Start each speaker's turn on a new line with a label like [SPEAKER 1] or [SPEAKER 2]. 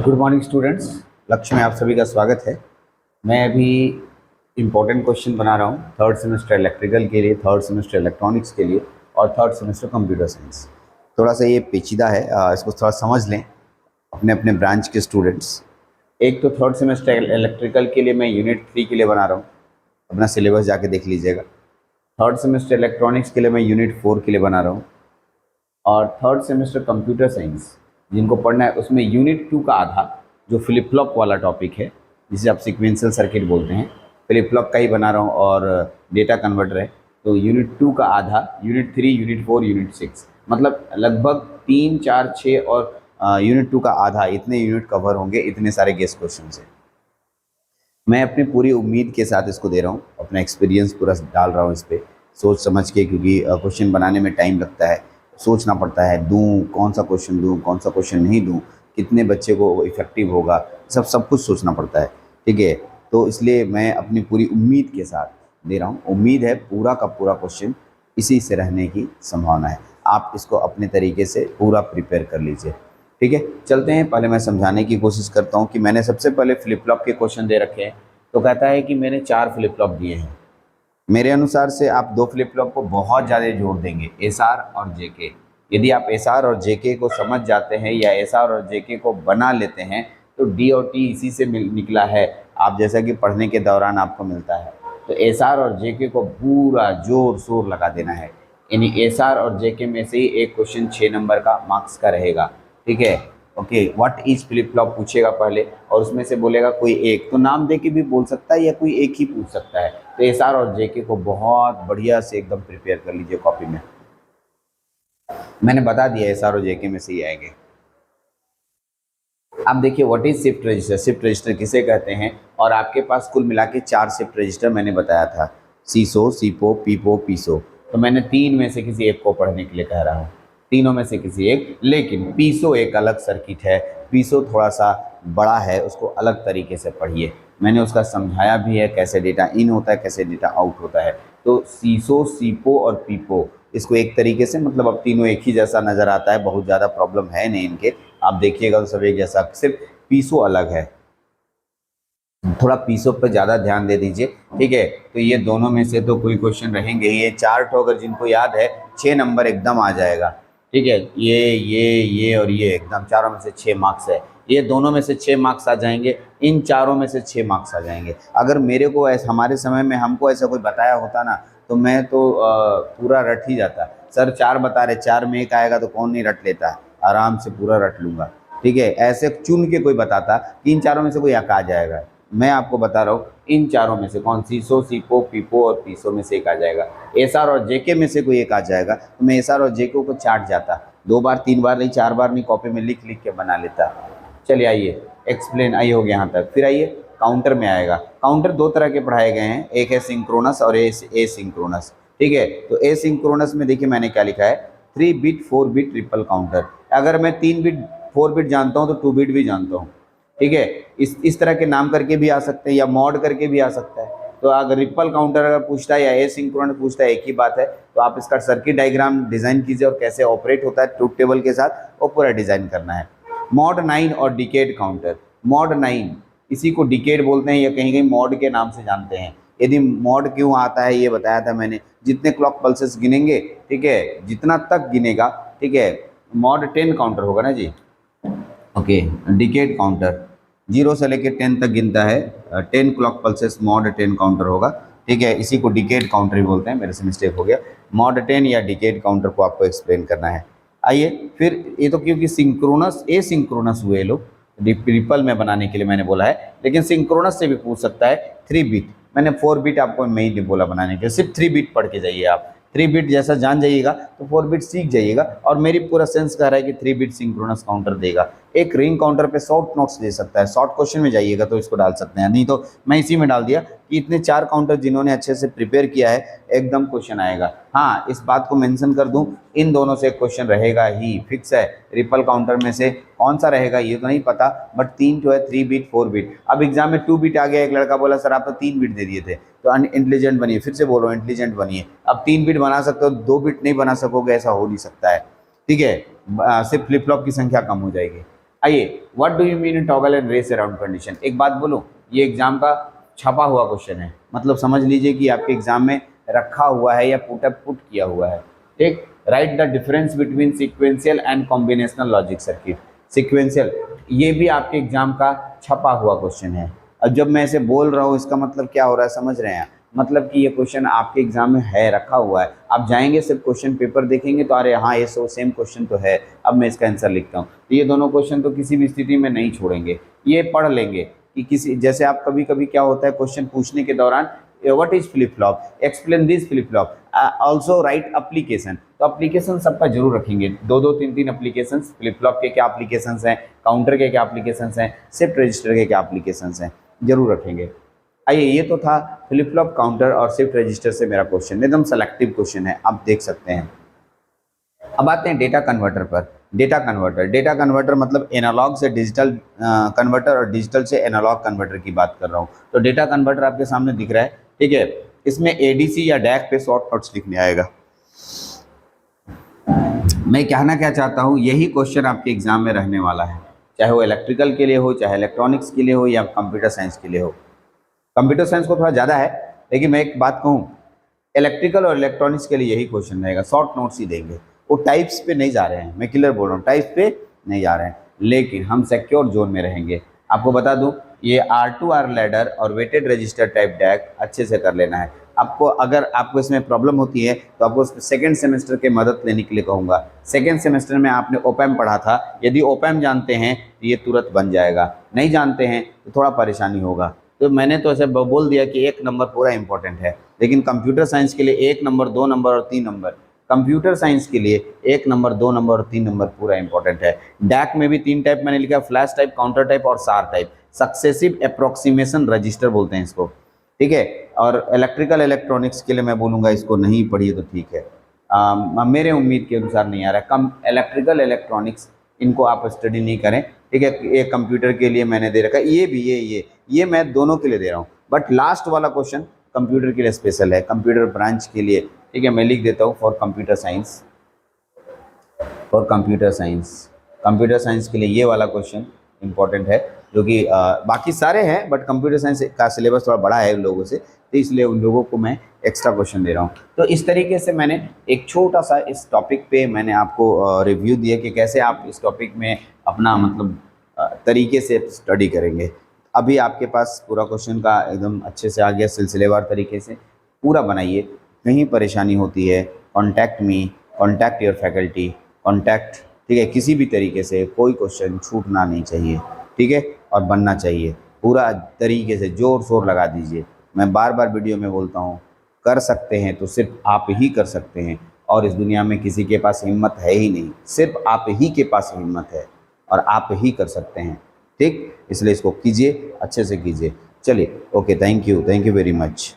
[SPEAKER 1] Good morning students. लक्ष्य में आप सभी का स्वागत है। मैं अभी इम्पोर्टेंट क्वेश्चन बना रहा हूँ थर्ड सेमेस्टर इलेक्ट्रिकल के लिए, थर्ड सेमेस्टर इलेक्ट्रॉनिक्स के लिए और थर्ड सेमेस्टर कंप्यूटर साइंस। थोड़ा सा ये पेचीदा है, इसको थोड़ा समझ लें अपने अपने ब्रांच के स्टूडेंट्स। एक तो थर्ड सेमेस्टर इलेक्ट्रिकल के लिए मैं यूनिट 3 के लिए बना रहा हूँ, अपना सिलेबस जाके देख लीजिएगा। थर्ड सेमेस्टर इलेक्ट्रॉनिक्स के लिए मैं यूनिट 4 के लिए बना रहा हूँ और थर्ड सेमेस्टर कंप्यूटर साइंस जिनको पढ़ना है उसमें यूनिट 2 का आधा जो फ्लिप फ्लॉप वाला टॉपिक है, जिसे आप सीक्वेंशियल सर्किट बोलते हैं, फ्लिप फ्लॉप का ही बना रहा हूँ और डेटा कन्वर्टर है। तो यूनिट 2 का आधा, यूनिट 3, यूनिट 4, यूनिट 6, मतलब लगभग 3, 4, 6 और यूनिट 2 का आधा, इतने यूनिट कवर होंगे इतने सारे गेस्ट क्वेश्चन से। मैं अपनी पूरी उम्मीद के साथ इसको दे रहा हूँ, अपना एक्सपीरियंस पूरा डाल रहा हूँ इस पर सोच समझ के, क्योंकि क्वेश्चन बनाने में टाइम लगता है, सोचना पड़ता है, दूँ कौन सा क्वेश्चन दूँ, कौन सा क्वेश्चन नहीं दूँ, कितने बच्चे को इफेक्टिव होगा, सब कुछ सोचना पड़ता है। ठीक है, तो इसलिए मैं अपनी पूरी उम्मीद के साथ दे रहा हूँ। उम्मीद है पूरा का पूरा क्वेश्चन इसी से रहने की संभावना है। आप इसको अपने तरीके से पूरा प्रिपेयर कर लीजिए। ठीक है, चलते हैं। पहले मैं समझाने की कोशिश करता हूँ कि मैंने सबसे पहले फ्लिप फ्लॉप के क्वेश्चन दे रखे हैं। तो कहता है कि मैंने 4 फ्लिप फ्लॉप दिए हैं। मेरे अनुसार से आप 2 फ्लिप फ्लॉप को बहुत ज़्यादा जोड़ देंगे, एसआर और जेके। यदि आप एसआर और जेके को समझ जाते हैं या एसआर और जेके को बना लेते हैं तो डी और टी इसी से निकला है, आप जैसा कि पढ़ने के दौरान आपको मिलता है। तो एसआर और जेके को पूरा जोर शोर लगा देना है। यानी एसआर और जेके में से ही एक क्वेश्चन 6 नंबर का मार्क्स का रहेगा। ठीक है, okay. What is flip flop पूछेगा पहले और उसमें से बोलेगा कोई एक, तो नाम दे के भी बोल सकता है या कोई एक ही पूछ सकता है। तो एसआर और जेके को बहुत बढ़िया से एकदम प्रिपेयर कर लीजिए कॉपी में। मैंने बता दिया एसआर और जेके में से ही आएंगे। अब देखिए what is shift register, shift register किसे कहते हैं, और आपके पास कुल मिला के 4 शिफ्ट रजिस्टर मैंने बताया था, सीसो, सीपो, पीपो, पीसो। तो मैंने 3 में से किसी एक को पढ़ने के लिए कह रहा हूँ, तीनों में से किसी एक। लेकिन पीसो एक अलग सर्किट है, पीसो थोड़ा सा बड़ा है, उसको अलग तरीके से पढ़िए। मैंने उसका समझाया भी है कैसे डेटा इन होता है, कैसे डेटा आउट होता है। तो सीसो, सीपो और पीपो, इसको एक तरीके से, मतलब अब तीनों एक ही जैसा नज़र आता है, बहुत ज़्यादा प्रॉब्लम है नहीं इनके। आप देखिएगा तो सब एक जैसा, सिर्फ पीसो अलग है, थोड़ा पीसो पर ज़्यादा ध्यान दे दीजिए। ठीक है, तो ये दोनों में से तो कोई क्वेश्चन रहेंगे ही। ये 4 ठो अगर जिनको याद है 6 नंबर एकदम आ जाएगा। ठीक है, ये और ये एकदम चारों में से 6 मार्क्स है। ये दोनों में से 6 मार्क्स आ जाएंगे, इन चारों में से 6 मार्क्स आ जाएंगे। अगर मेरे को ऐसा, हमारे समय में हमको ऐसा कोई बताया होता ना, तो मैं तो पूरा रट ही जाता। सर 4 बता रहे, 4 में एक आएगा तो कौन नहीं रट लेता, आराम से पूरा रट लूँगा। ठीक है, ऐसे चुन के कोई बताता कि इन चारों में से कोई एक आ जाएगा, मैं आपको बता रहा हूँ इन चारों में से कौन, सीसो, सीपो, पीपो और पीसो में से एक आ जाएगा। एसआर और जेके में से कोई एक आ जाएगा, तो मैं एसआर और जेके को चाट जाता, 2 बार 3 बार नहीं 4 बार नहीं, कॉपी में लिख लिख के बना लेता। चलिए आइए एक्सप्लेन, आइए हो गया यहाँ तक। फिर आइए काउंटर में आएगा। काउंटर 2 तरह के पढ़ाए गए हैं, एक है सिंक्रोनस और एसिंक्रोनस। ठीक है, तो एसिंक्रोनस में देखिए मैंने क्या लिखा है, 3 बिट 4 बिट ट्रिपल काउंटर। अगर मैं 3 बिट 4 बिट जानता हूँ तो 2 बिट भी जानता हूँ। ठीक है, इस तरह के नाम करके भी आ सकते हैं या मॉड करके भी आ सकता है। तो अगर रिपल काउंटर अगर पूछता है या एसिंक्रोनस पूछता है, एक ही बात है। तो आप इसका सर्किट डायग्राम डिज़ाइन कीजिए और कैसे ऑपरेट होता है ट्रूथ टेबल के साथ, वो पूरा डिज़ाइन करना है। मॉड 9 और डिकेड काउंटर। मॉड 9 इसी को डिकेड बोलते हैं या कहीं कहीं मॉड के नाम से जानते हैं। यदि मॉड क्यों आता है ये बताया था मैंने, जितने क्लॉक पल्सेस गिनेंगे, ठीक है, जितना तक गिनेगा, ठीक है, मॉड 10 काउंटर होगा ना जी। ओके, डिकेड काउंटर 0 से लेकर 10 तक गिनता है, 10 क्लॉक पल्सेस मॉड 10 काउंटर होगा। ठीक है, इसी को डिकेड काउंटर ही बोलते हैं, मेरे से मिस्टेक हो गया। मॉड 10 या डिकेड काउंटर को आपको एक्सप्लेन करना है। आइए फिर, ये तो क्योंकि सिंक्रोनस एसिंक्रोनस हुए लोग, रिपल में बनाने के लिए मैंने बोला है, लेकिन सिंक्रोनस से भी पूछ सकता है। 3 बिट, मैंने 4 बिट आपको मैं ही नहीं बोला बनाने के लिए, सिर्फ 3 बिट पढ़ के जाइए आप। 3 बिट जैसा जान जाइएगा तो 4 बिट सीख जाइएगा। और मेरी पूरा सेंस कह रहा है कि 3 बिट सिंक्रोनस काउंटर देगा। एक रिंग काउंटर पे शॉर्ट नोट्स दे सकता है, शॉर्ट क्वेश्चन में जाइएगा तो इसको डाल सकते हैं, नहीं तो मैं इसी में डाल दिया कि इतने 4 काउंटर जिन्होंने अच्छे से प्रिपेयर किया है एकदम क्वेश्चन आएगा। हाँ, इस बात को मेंशन कर दूं, इन दोनों से क्वेश्चन रहेगा ही, फिक्स है। रिपल काउंटर में से कौन सा रहेगा ये तो नहीं पता, बट 3 जो है 3 बिट 4 बिट। अब एग्जाम में 2 बिट आ गया, एक लड़का बोला सर आप तो 3 बिट दे दिए थे, तो इंटेलिजेंट बनिए, फिर से बोलो इंटेलिजेंट बनिए। अब 3 बिट बना सकते हो, 2 बिट नहीं बना सकोगे, ऐसा हो नहीं सकता है। ठीक है, सिर्फ फ्लिप फ्लॉप की संख्या कम हो जाएगी। आइए, what do you mean in toggle and race around condition. एक बात बोलूं, ये एग्जाम का छपा हुआ क्वेश्चन है, मतलब समझ लीजिए कि आपके एग्जाम में रखा हुआ है या पुट किया हुआ है। ठीक, right the difference between sequential and combinational logic circuit. Sequential, ये भी आपके एग्जाम का छपा हुआ क्वेश्चन है। अब जब मैं इसे बोल रहा हूँ इसका मतलब क्या हो रहा है, समझ रहे हैं? मतलब कि ये क्वेश्चन आपके एग्जाम में है, रखा हुआ है। आप जाएंगे सिर्फ क्वेश्चन पेपर देखेंगे तो अरे हाँ, ये सेम क्वेश्चन तो है, अब मैं इसका आंसर लिखता हूँ। तो ये दोनों क्वेश्चन तो किसी भी स्थिति में नहीं छोड़ेंगे, ये पढ़ लेंगे कि किसी, जैसे आप कभी कभी क्या होता है क्वेश्चन पूछने के दौरान, what is flip flop, explain this flip flop, also right application. तो एप्लीकेशन सबका जरूर रखेंगे, दो दो तीन तीन एप्लीकेशन। फ्लिप फ्लॉप के क्या एप्लीकेशन हैं, काउंटर के क्या एप्लीकेशन हैं, शिफ्ट रजिस्टर के क्या एप्लीकेशन हैं, जरूर रखेंगे। आइए, ये तो था फ्लिप फ्लॉप, काउंटर और शिफ्ट रजिस्टर से मेरा क्वेश्चन, एकदम सेलेक्टिव क्वेश्चन है, आप देख सकते हैं। अब आते हैं डेटा कन्वर्टर पर। डेटा कन्वर्टर मतलब एनालॉग से डिजिटल कन्वर्टर और डिजिटल से एनालॉग कन्वर्टर की बात कर रहा हूँ। तो डेटा कन्वर्टर आपके सामने दिख रहा है, ठीक है। इसमें एडीसी या डैक पे शॉर्ट नोट्स लिखने आएगा। मैं कहना क्या चाहता हूँ, यही क्वेश्चन आपके एग्जाम में रहने वाला है, चाहे वो इलेक्ट्रिकल के लिए हो, चाहे इलेक्ट्रॉनिक्स के लिए हो, या कंप्यूटर साइंस के लिए हो। कंप्यूटर साइंस को थोड़ा ज़्यादा है, लेकिन मैं एक बात कहूँ, इलेक्ट्रिकल और इलेक्ट्रॉनिक्स के लिए यही क्वेश्चन रहेगा, शॉर्ट नोट्स ही देंगे। वो टाइप्स पे नहीं जा रहे हैं, मैं क्लियर बोल रहा हूँ, टाइप्स पे नहीं जा रहे हैं, लेकिन हम सिक्योर जोन में रहेंगे। आपको बता दूं, ये R2R लैडर और वेटेड रजिस्टर टाइप डैक अच्छे से कर लेना है आपको। अगर आपको इसमें प्रॉब्लम होती है तो आपको सेकेंड सेमेस्टर के मदद लेने के लिए कहूँगा। सेकेंड सेमेस्टर में आपने ओपैम पढ़ा था, यदि ओपैम जानते हैं तो ये तुरंत बन जाएगा, नहीं जानते हैं तो थोड़ा परेशानी होगा। तो मैंने तो ऐसे बोल दिया कि 1 नंबर पूरा इंपॉर्टेंट है, लेकिन कंप्यूटर साइंस के लिए 1 नंबर, 2 नंबर और 3 नंबर, कंप्यूटर साइंस के लिए 1 नंबर, 2 नंबर और 3 नंबर पूरा इंपॉर्टेंट है। डैक में भी 3 टाइप मैंने लिखा, फ्लैश टाइप, काउंटर टाइप और सार टाइप। सक्सेसिव अप्रोक्सीमेशन रजिस्टर बोलते हैं इसको, ठीक है। और इलेक्ट्रिकल इलेक्ट्रॉनिक्स के लिए मैं बोलूँगा इसको नहीं पढ़िए तो ठीक है, मेरे उम्मीद के अनुसार नहीं आ रहा है। कम इलेक्ट्रिकल इलेक्ट्रॉनिक्स इनको आप स्टडी नहीं करें, ठीक है। ये कंप्यूटर के लिए मैंने दे रखा है, ये भी ये मैं दोनों के लिए दे रहा हूँ, बट लास्ट वाला क्वेश्चन कंप्यूटर के लिए स्पेशल है, कंप्यूटर ब्रांच के लिए, ठीक है। मैं लिख देता हूँ for computer science, computer science के लिए ये वाला क्वेश्चन इंपॉर्टेंट है, जो कि बाकी सारे हैं बट कंप्यूटर साइंस का सिलेबस थोड़ा बड़ा है उन लोगों से, तो इसलिए उन लोगों को मैं एक्स्ट्रा क्वेश्चन दे रहा हूँ। तो इस तरीके से मैंने एक छोटा सा इस टॉपिक पे मैंने आपको रिव्यू दिया कि कैसे आप इस टॉपिक में अपना मतलब तरीके से स्टडी करेंगे। अभी आपके पास पूरा क्वेश्चन का एकदम अच्छे से आ गया, सिलसिलेवार तरीके से पूरा बनाइए। कहीं परेशानी होती है, contact me, contact your faculty, contact, ठीक है। किसी भी तरीके से कोई क्वेश्चन छूटना नहीं चाहिए, ठीक है, और बनना चाहिए पूरा तरीके से, जोर शोर लगा दीजिए। मैं बार बार वीडियो में बोलता हूँ, कर सकते हैं तो सिर्फ आप ही कर सकते हैं, और इस दुनिया में किसी के पास हिम्मत है ही नहीं, सिर्फ आप ही के पास हिम्मत है और आप ही कर सकते हैं, ठीक। इसलिए इसको कीजिए, अच्छे से कीजिए। चलिए, okay, thank you very much.